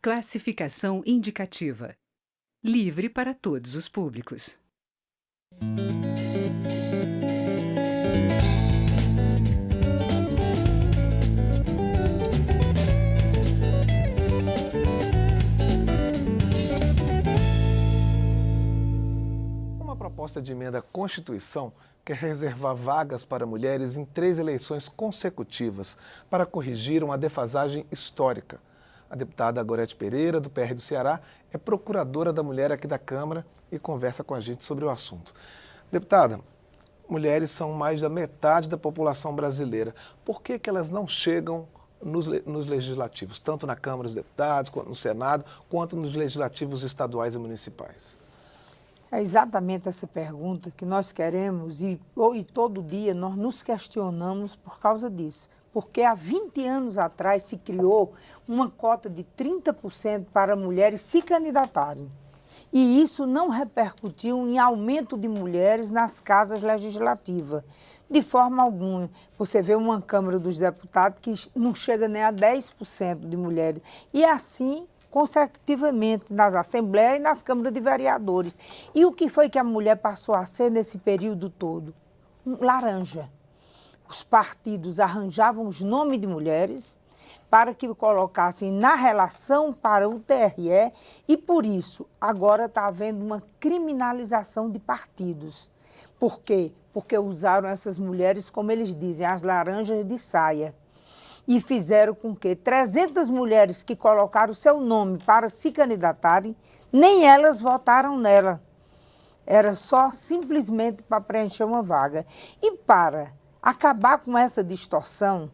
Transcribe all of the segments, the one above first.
Classificação indicativa. Livre para todos os públicos. Uma proposta de emenda à Constituição quer reservar vagas para mulheres em 3 eleições consecutivas para corrigir uma defasagem histórica. A deputada Gorete Pereira, do PR do Ceará, é procuradora da mulher aqui da Câmara e conversa com a gente sobre o assunto. Deputada, mulheres são mais da metade da população brasileira. Por que elas não chegam nos legislativos, tanto na Câmara dos Deputados, quanto no Senado, quanto nos legislativos estaduais e municipais? É exatamente essa pergunta que nós queremos e todo dia nós nos questionamos por causa disso. Porque há 20 anos atrás se criou uma cota de 30% para mulheres se candidatarem. E isso não repercutiu em aumento de mulheres nas casas legislativas, de forma alguma. Você vê uma Câmara dos Deputados que não chega nem a 10% de mulheres. E assim, consecutivamente, nas Assembleias e nas Câmaras de Vereadores. E o que foi que a mulher passou a ser nesse período todo? Laranja. Os partidos arranjavam os nomes de mulheres para que colocassem na relação para o TRE e, por isso, agora está havendo uma criminalização de partidos. Por quê? Porque usaram essas mulheres, como eles dizem, as laranjas de saia. E fizeram com que 300 mulheres que colocaram o seu nome para se candidatarem, nem elas votaram nela. Era só simplesmente para preencher uma vaga. E para acabar com essa distorção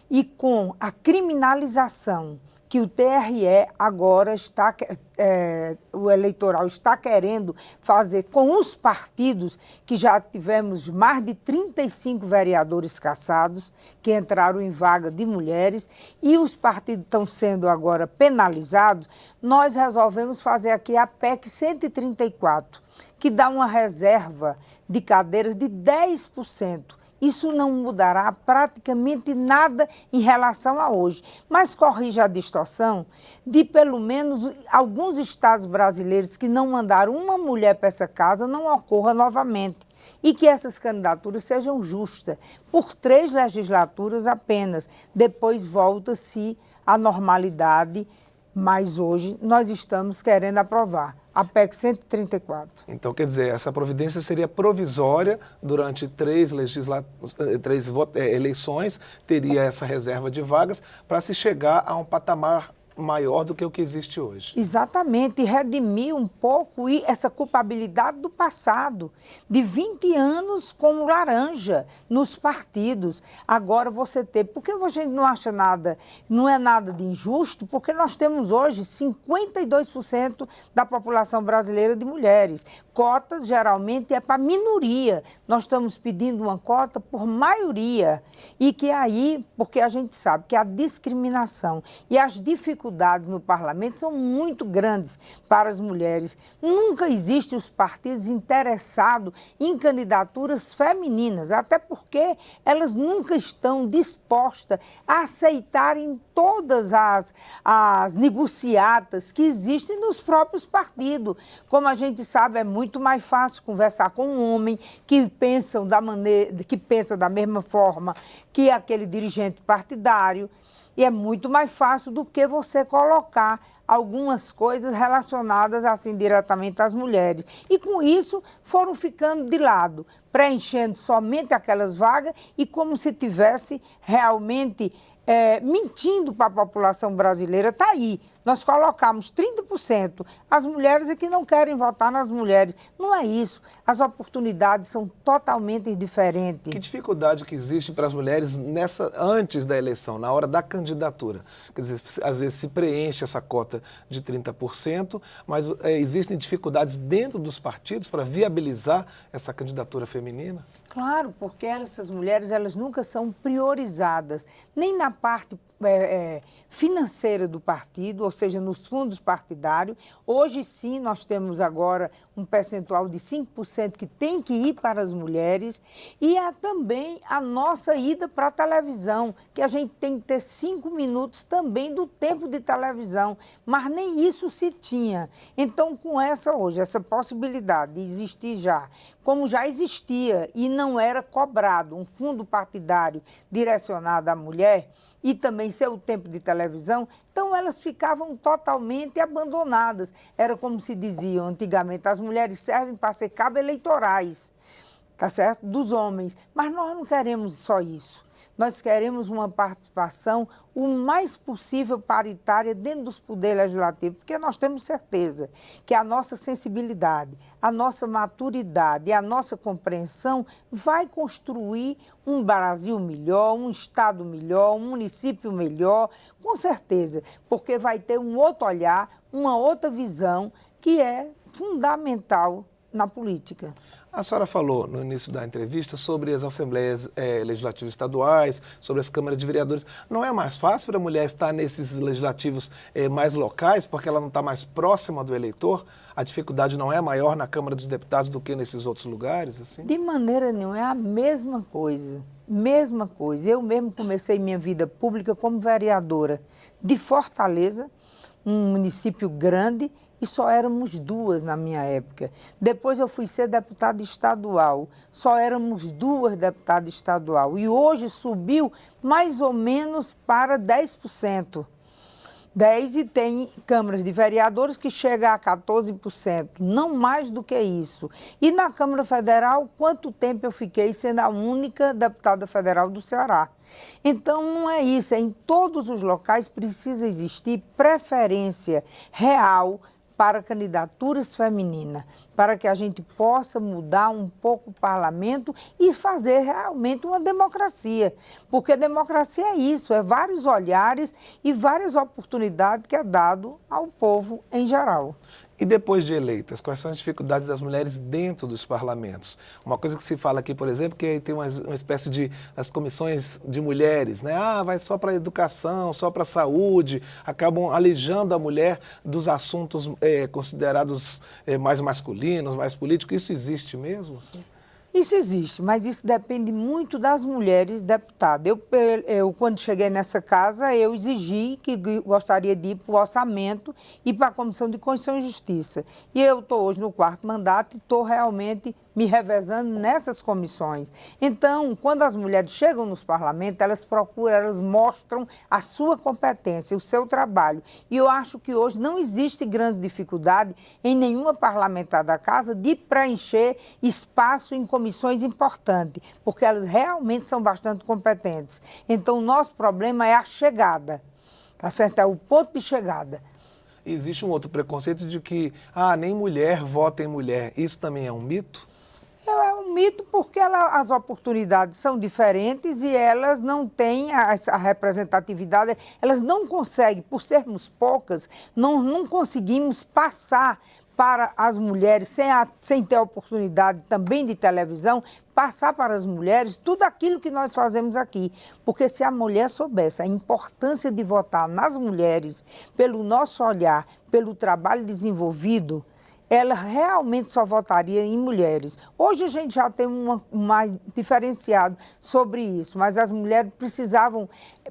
e com a criminalização que o TRE agora está, o eleitoral está querendo fazer com os partidos, que já tivemos mais de 35 vereadores cassados, que entraram em vaga de mulheres, e os partidos estão sendo agora penalizados, nós resolvemos fazer aqui a PEC 134, que dá uma reserva de cadeiras de 10%. Isso não mudará praticamente nada em relação a hoje, mas corrige a distorção de pelo menos alguns estados brasileiros que não mandaram uma mulher para essa casa não ocorra novamente e que essas candidaturas sejam justas por 3 legislaturas apenas. Depois volta-se à normalidade, mas hoje nós estamos querendo aprovar a PEC 134. Então, quer dizer, essa providência seria provisória durante 3 eleições, teria essa reserva de vagas para se chegar a um patamar maior do que o que existe hoje. Exatamente, e redimir um pouco essa culpabilidade do passado, de 20 anos como laranja nos partidos. Agora você tem, porque a gente não acha nada, não é nada de injusto, porque nós temos hoje 52% da população brasileira de mulheres. Cotas geralmente é para minoria, nós estamos pedindo uma cota por maioria, e que aí, porque a gente sabe que a discriminação e as dificuldades no parlamento são muito grandes para as mulheres. Nunca existem os partidos interessados em candidaturas femininas, até porque elas nunca estão dispostas a aceitarem todas as negociatas que existem nos próprios partidos. Como a gente sabe, é muito mais fácil conversar com um homem que pensa da mesma forma que aquele dirigente partidário. E é muito mais fácil do que você colocar algumas coisas relacionadas assim diretamente às mulheres. E com isso foram ficando de lado, preenchendo somente aquelas vagas e como se tivesse realmente mentindo para a população brasileira. Está aí, nós colocamos 30%, as mulheres é que não querem votar nas mulheres. Não é isso, as oportunidades são totalmente diferentes. Que dificuldade que existe para as mulheres antes da eleição, na hora da candidatura? Quer dizer, às vezes se preenche essa cota de 30%, mas existem dificuldades dentro dos partidos para viabilizar essa candidatura feminina? Claro, porque essas mulheres elas nunca são priorizadas, nem na parte financeira do partido, ou seja, nos fundos partidários. Hoje sim, nós temos agora um percentual de 5% que tem que ir para as mulheres, e há também a nossa ida para a televisão, que a gente tem que ter 5 minutos também do tempo de televisão, mas nem isso se tinha. Então, com essa possibilidade de existir já, como já existia e não era cobrado, um fundo partidário direcionado à mulher, e também seu tempo de televisão, então elas ficavam totalmente abandonadas. Era como se diziam antigamente, as mulheres servem para ser cabos eleitorais, tá certo? Dos homens. Mas nós não queremos só isso. Nós queremos uma participação o mais possível paritária dentro dos poderes legislativos, porque nós temos certeza que a nossa sensibilidade, a nossa maturidade e a nossa compreensão vai construir um Brasil melhor, um Estado melhor, um município melhor, com certeza, porque vai ter um outro olhar, uma outra visão que é fundamental na política. A senhora falou no início da entrevista sobre as assembleias legislativas estaduais, sobre as câmaras de vereadores. Não é mais fácil para a mulher estar nesses legislativos mais locais, porque ela não está mais próxima do eleitor? A dificuldade não é maior na Câmara dos Deputados do que nesses outros lugares? Assim? De maneira nenhuma, é a mesma coisa. Mesma coisa. Eu mesmo comecei minha vida pública como vereadora de Fortaleza, um município grande, e só éramos 2 na minha época. Depois eu fui ser deputada estadual, só éramos 2 deputadas estadual. E hoje subiu mais ou menos para 10%. 10%, e tem câmaras de vereadores que chegam a 14%, não mais do que isso. E na Câmara Federal, quanto tempo eu fiquei sendo a única deputada federal do Ceará? Então, não é isso, em todos os locais precisa existir preferência real para candidaturas femininas, para que a gente possa mudar um pouco o parlamento e fazer realmente uma democracia. Porque democracia é isso, é vários olhares e várias oportunidades que é dado ao povo em geral. E depois de eleitas, quais são as dificuldades das mulheres dentro dos parlamentos? Uma coisa que se fala aqui, por exemplo, que tem uma espécie de as comissões de mulheres, né? Ah, vai só para a educação, só para a saúde, acabam alijando a mulher dos assuntos considerados mais masculinos, mais políticos. Isso existe mesmo? Assim? Isso existe, mas isso depende muito das mulheres deputadas. Eu, quando cheguei nessa casa, eu exigi que gostaria de ir para o orçamento e para a Comissão de Constituição e Justiça. E eu estou hoje no 4º mandato e estou realmente me revezando nessas comissões. Então, quando as mulheres chegam nos parlamentos, elas procuram, elas mostram a sua competência, o seu trabalho. E eu acho que hoje não existe grande dificuldade em nenhuma parlamentar da casa de preencher espaço em comissões importantes, porque elas realmente são bastante competentes. Então, o nosso problema é a chegada, tá certo? É o ponto de chegada. Existe um outro preconceito de que nem mulher vota em mulher. Isso também é um mito? É um mito porque as oportunidades são diferentes e elas não têm a representatividade, elas não conseguem, por sermos poucas, não conseguimos passar para as mulheres, sem ter oportunidade também de televisão, passar para as mulheres tudo aquilo que nós fazemos aqui. Porque se a mulher soubesse a importância de votar nas mulheres, pelo nosso olhar, pelo trabalho desenvolvido, ela realmente só votaria em mulheres. Hoje a gente já tem mais diferenciado sobre isso, mas as mulheres precisavam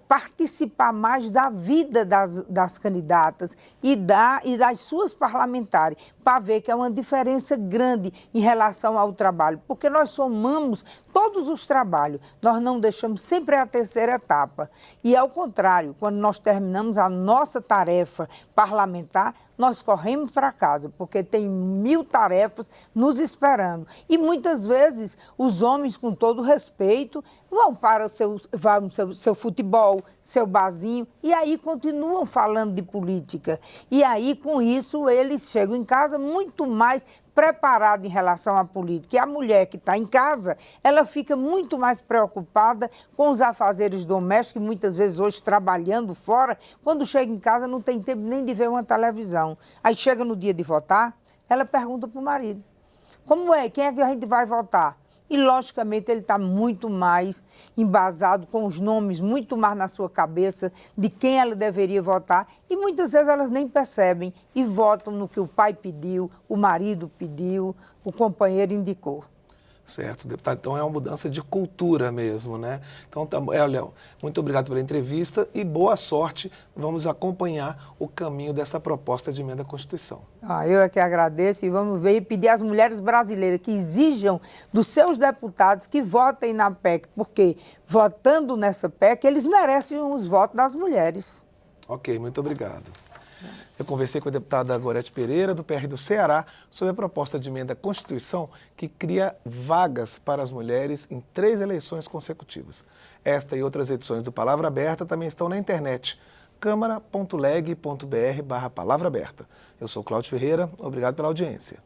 participar mais da vida das candidatas e das suas parlamentares, para ver que é uma diferença grande em relação ao trabalho, porque nós somamos todos os trabalhos, nós não deixamos sempre a terceira etapa. E ao contrário, quando nós terminamos a nossa tarefa parlamentar, nós corremos para casa, porque tem 1000 tarefas nos esperando. E muitas vezes os homens, com todo respeito, vão para o seu futebol, seu barzinho, e aí continuam falando de política. E aí, com isso, eles chegam em casa muito mais preparados em relação à política. E a mulher que está em casa, ela fica muito mais preocupada com os afazeres domésticos, muitas vezes hoje trabalhando fora, quando chega em casa não tem tempo nem de ver uma televisão. Aí chega no dia de votar, ela pergunta para o marido, como é? Quem é que a gente vai votar? E, logicamente, ele está muito mais embasado, com os nomes muito mais na sua cabeça de quem ela deveria votar. E muitas vezes elas nem percebem e votam no que o pai pediu, o marido pediu, o companheiro indicou. Certo, deputado. Então é uma mudança de cultura mesmo, né? Então, Léo, muito obrigado pela entrevista e boa sorte. Vamos acompanhar o caminho dessa proposta de emenda à Constituição. Eu é que agradeço e vamos ver e pedir às mulheres brasileiras que exijam dos seus deputados que votem na PEC, porque votando nessa PEC, eles merecem os votos das mulheres. Ok, muito obrigado. Eu conversei com a deputada Gorete Pereira, do PR do Ceará, sobre a proposta de emenda à Constituição que cria vagas para as mulheres em 3 eleições consecutivas. Esta e outras edições do Palavra Aberta também estão na internet, câmara.leg.br/palavra aberta. Eu sou Cláudio Ferreira, obrigado pela audiência.